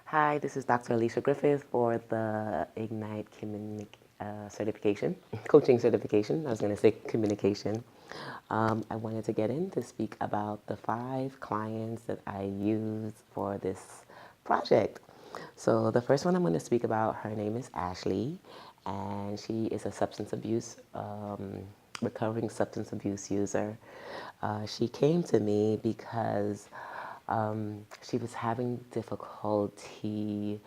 Hi, this is Dr. Alicia Griffith for the Ignite certification, coaching certification. I was going to say communication. I wanted to get in to speak about the 5 clients that I use for this project. So the first one I'm going to speak about, her name is Ashley, and she is a recovering substance abuse user. She came to me because she was having difficulty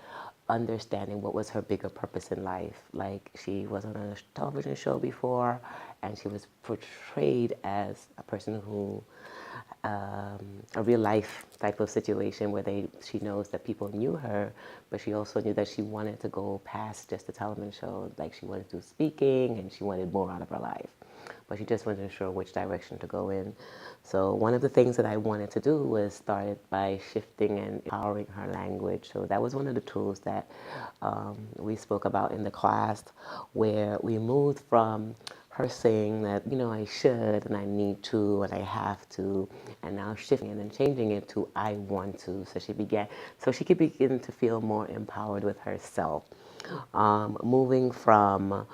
understanding what was her bigger purpose in life. Like, she was on a television show before, and she was portrayed as a person who, a real life type of situation where she knows that people knew her, but she also knew that she wanted to go past just a television show. Like, she wanted to do speaking, and she wanted more out of her life, but she just wasn't sure which direction to go in. So one of the things that I wanted to do was start by shifting and empowering her language. So that was one of the tools that we spoke about in the class, where we moved from her saying that, I should and I need to and I have to, and now shifting it and changing it to I want to. So she could begin to feel more empowered with herself. Moving from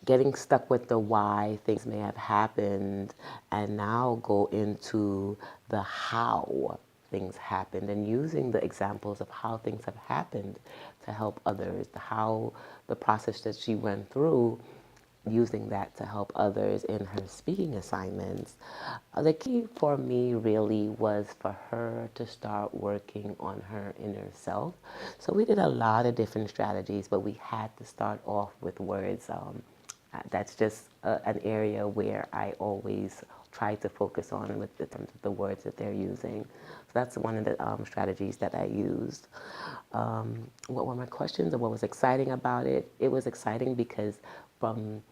getting stuck with the why things may have happened, and now go into the how things happened, and using the examples of how things have happened to help others, how the process that she went through, using that to help others in her speaking assignments. The key for me really was for her to start working on her inner self. So we did a lot of different strategies, but we had to start off with words. That's just an area where I always try to focus on with the terms of the words that they're using. So that's one of the strategies that I used. What were my questions, and what was exciting about it? It was exciting because from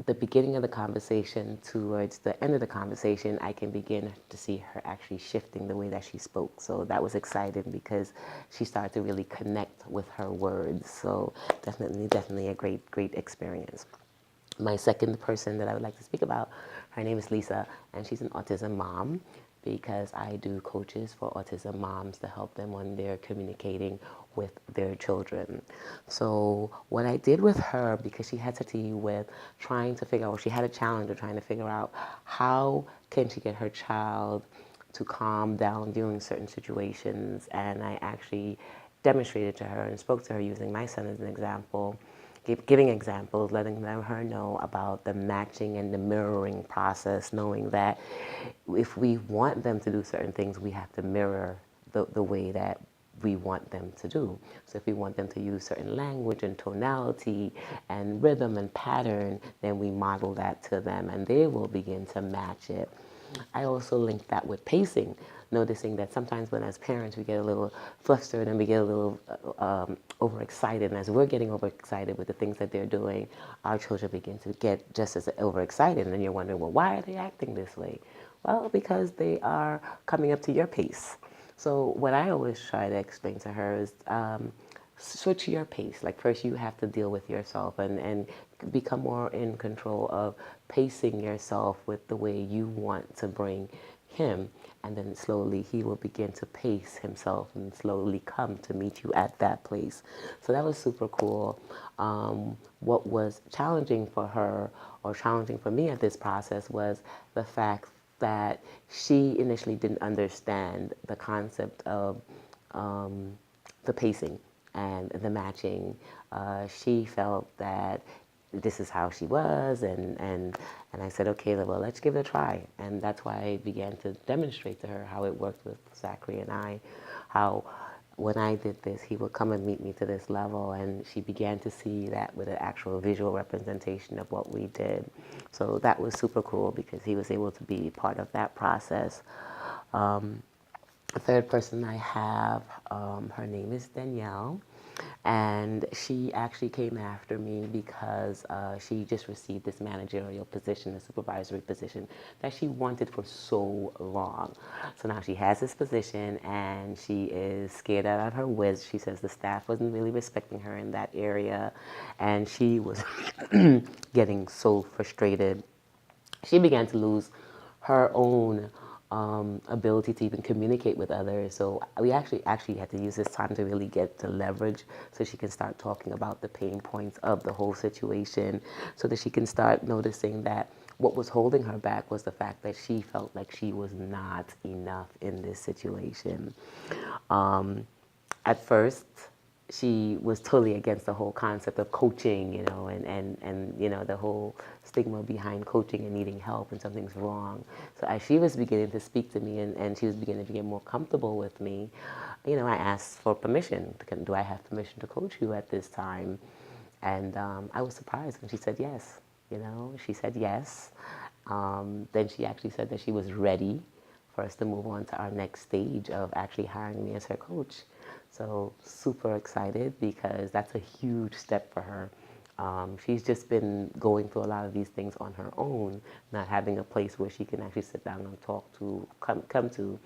the beginning of the conversation towards the end of the conversation, I can begin to see her actually shifting the way that she spoke. So that was exciting because she started to really connect with her words. So definitely a great experience. My second person that I would like to speak about, her name is Lisa, and she's an autism mom, because I do coaches for autism moms to help them when they're communicating with their children. So what I did with her, because she had to deal with trying to figure out, she had a challenge of trying to figure out how can she get her child to calm down during certain situations, and I actually demonstrated to her and spoke to her using my son as an example, giving examples, letting her know about the matching and the mirroring process, knowing that if we want them to do certain things, we have to mirror the way that we want them to do. So if we want them to use certain language and tonality and rhythm and pattern, then we model that to them and they will begin to match it. I also link that with pacing, noticing that sometimes when as parents we get a little flustered and we get a little overexcited, and as we're getting overexcited with the things that they're doing, our children begin to get just as overexcited, and then you're wondering, well, why are they acting this way? Well, because they are coming up to your pace. So what I always try to explain to her is switch your pace. Like, first you have to deal with yourself and become more in control of pacing yourself with the way you want to bring him, and then slowly he will begin to pace himself and slowly come to meet you at that place. So that was super cool. What was challenging for her, or challenging for me at this process, was the fact that she initially didn't understand the concept of the pacing and the matching. She felt that this is how she was, and I said, okay, well, let's give it a try. And that's why I began to demonstrate to her how it worked with Zachary and I, how when I did this, he would come and meet me to this level, and she began to see that with an actual visual representation of what we did. So that was super cool because he was able to be part of that process. The third person I have, her name is Danielle, and she actually came after me because she just received this managerial position, a supervisory position that she wanted for so long. So now she has this position and she is scared out of her wits. She says the staff wasn't really respecting her in that area, and she was getting so frustrated. She began to lose her own ability to even communicate with others. So we actually had to use this time to really get to leverage so she can start talking about the pain points of the whole situation, so that she can start noticing that what was holding her back was the fact that she felt like she was not enough in this situation. At first, she was totally against the whole concept of coaching, and the whole stigma behind coaching and needing help and something's wrong. So as she was beginning to speak to me, and she was beginning to get more comfortable with me, I asked for permission. Do I have permission to coach you at this time? And I was surprised when she said yes. She said yes. Then she actually said that she was ready for us to move on to our next stage of actually hiring me as her coach. So super excited because that's a huge step for her. She's just been going through a lot of these things on her own, not having a place where she can actually sit down and come to,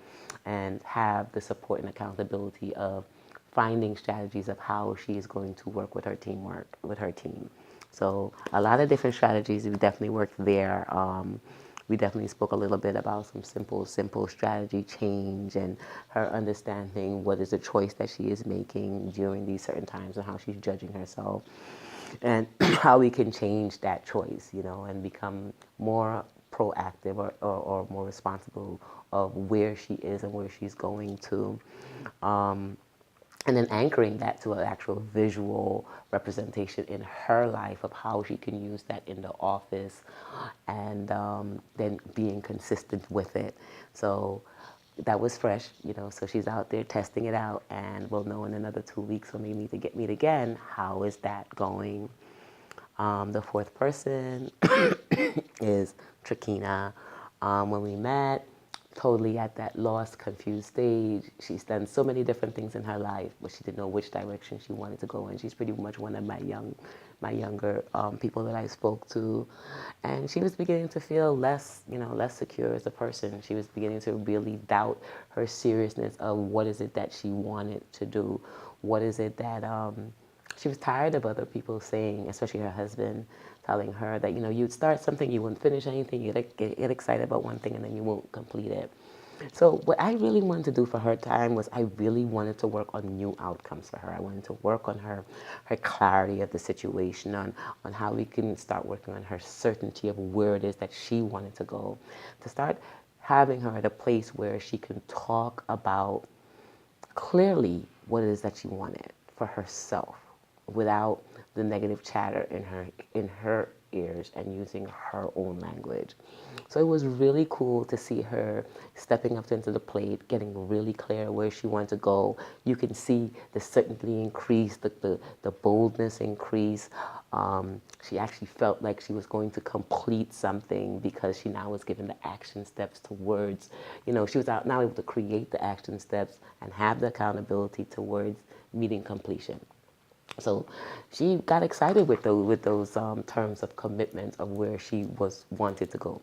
and have the support and accountability of finding strategies of how she is going to work with her team. So a lot of different strategies. We definitely worked there. We definitely spoke a little bit about some simple strategy change, and her understanding what is the choice that she is making during these certain times and how she's judging herself, and how we can change that choice, and become more proactive, or more responsible of where she is and where she's going to. And then anchoring that to an actual visual representation in her life of how she can use that in the office, and then being consistent with it. So that was fresh, so she's out there testing it out, and we'll know in another 2 weeks when we meet again, how is that going. The fourth person is Trakina. When we met, totally at that lost, confused stage. She's done so many different things in her life, but she didn't know which direction she wanted to go in. She's pretty much one of my younger people that I spoke to, and she was beginning to feel less secure as a person. She was beginning to really doubt her seriousness of what is it that she wanted to do. What is it that she was tired of other people saying, especially her husband, telling her that, you'd start something, you wouldn't finish anything, you'd get excited about one thing and then you won't complete it. So what I really wanted to do for her time was I really wanted to work on new outcomes for her. I wanted to work on her clarity of the situation, on how we can start working on her certainty of where it is that she wanted to go, to start having her at a place where she can talk about clearly what it is that she wanted for herself, without the negative chatter in her ears, and using her own language. So it was really cool to see her stepping up into the plate, getting really clear where she wanted to go. You can see the certainty increase, the boldness increase. She actually felt like she was going to complete something because she now was given the action steps towards, she was now able to create the action steps and have the accountability towards meeting completion. So she got excited with those terms of commitment of where she was wanted to go.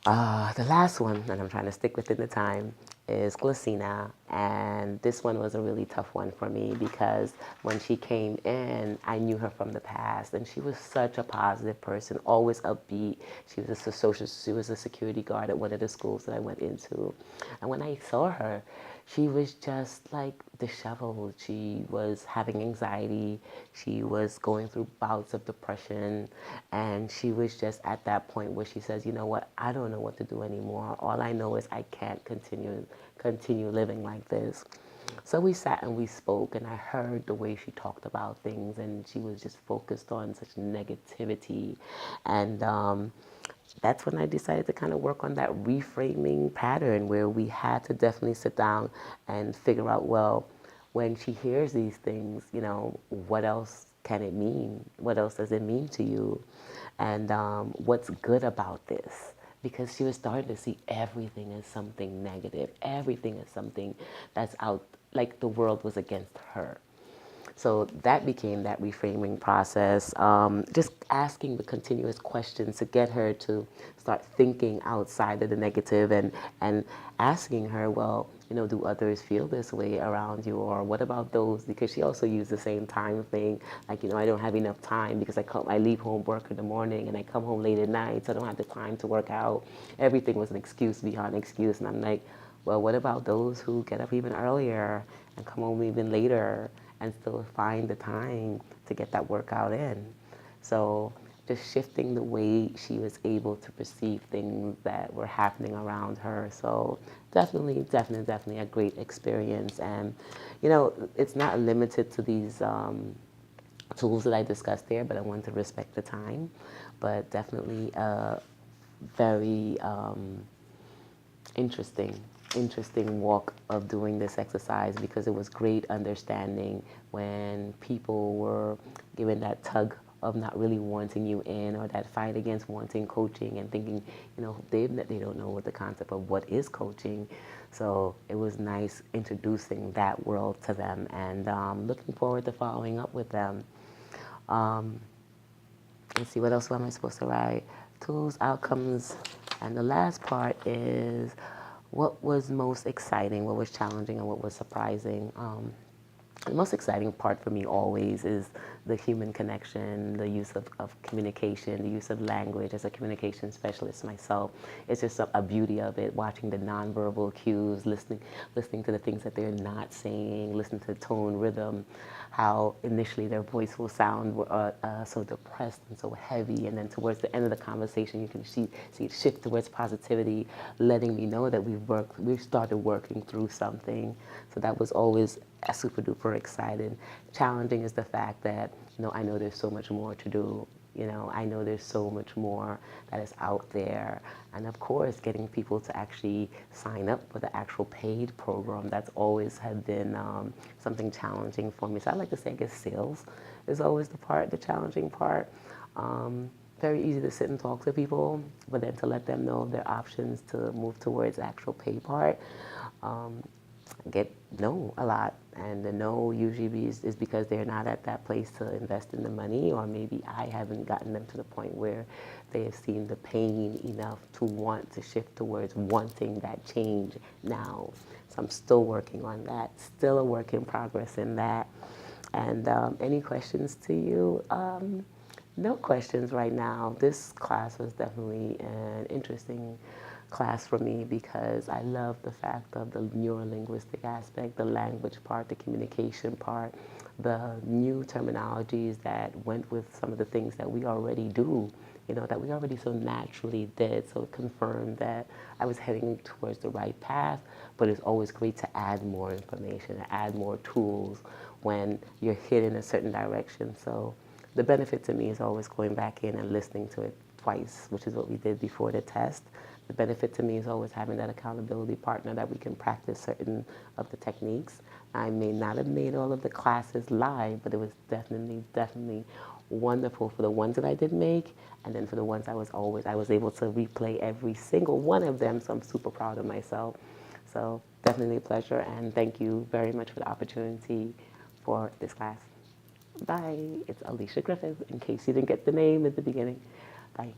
The last one, and I'm trying to stick within the time, is Glacina. And this one was a really tough one for me because when she came in, I knew her from the past, and she was such a positive person, always upbeat. She was a security guard at one of the schools that I went into. And when I saw her, she was just like disheveled. She was having anxiety. She was going through bouts of depression. And she was just at that point where she says, you know what, I don't know what to do anymore. All I know is I can't continue living like this. So we sat and we spoke, and I heard the way she talked about things, and she was just focused on such negativity. And that's when I decided to kind of work on that reframing pattern, where we had to definitely sit down and figure out, well, when she hears these things, what else can it mean? What else does it mean to you? And what's good about this? Because she was starting to see everything as something negative, everything as something that's out, like the world was against her. So that became that reframing process, just asking the continuous questions to get her to start thinking outside of the negative, and asking her, well, do others feel this way around you? Or what about those, because she also used the same time thing, like, I don't have enough time because I leave home, work in the morning, and I come home late at night, so I don't have the time to work out. Everything was an excuse beyond excuse. And I'm like, well, what about those who get up even earlier and come home even later and still find the time to get that workout in? So just shifting the way she was able to perceive things that were happening around her. So definitely a great experience. And, it's not limited to these tools that I discussed there, but I want to respect the time. But definitely a very interesting walk of doing this exercise, because it was great understanding when people were given that tug of not really wanting you in, or that fight against wanting coaching and thinking, they don't know what the concept of what is coaching. So it was nice introducing that world to them, and looking forward to following up with them. Um, let's see, what else am I supposed to write? Tools, outcomes, and the last part is what was most exciting, what was challenging, and what was surprising. The most exciting part for me always is the human connection, the use of communication, the use of language. As a communication specialist myself, it's just a beauty of it, watching the nonverbal cues, listening to the things that they're not saying, listening to the tone, rhythm, how initially their voice will sound so depressed and so heavy, and then towards the end of the conversation you can see it shift towards positivity, letting me know that we've started working through something. So that was always super duper exciting. Challenging is the fact that, I know there's so much more to do. I know there's so much more that is out there. And of course, getting people to actually sign up for the actual paid program, that's always had been something challenging for me. So I like to say, I guess sales is always the challenging part. Very easy to sit and talk to people, but then to let them know their options to move towards the actual pay part. Get no a lot, and the no usually is because they're not at that place to invest in the money, or maybe I haven't gotten them to the point where they have seen the pain enough to want to shift towards wanting that change now. So I'm still working on that, still a work in progress in that. And any questions to you? No questions right now. This class was definitely an interesting class for me, because I love the fact of the neurolinguistic aspect, the language part, the communication part, the new terminologies that went with some of the things that we already do, that we already so naturally did. So it confirmed that I was heading towards the right path, but it's always great to add more information, to add more tools when you're hit in a certain direction. So the benefit to me is always going back in and listening to it twice, which is what we did before the test. The benefit to me is always having that accountability partner that we can practice certain of the techniques. I may not have made all of the classes live, but it was definitely wonderful for the ones that I did make, and then for the ones I was able to replay every single one of them, so I'm super proud of myself. So definitely a pleasure, and thank you very much for the opportunity for this class. Bye. It's Alicia Griffith, in case you didn't get the name at the beginning. Bye.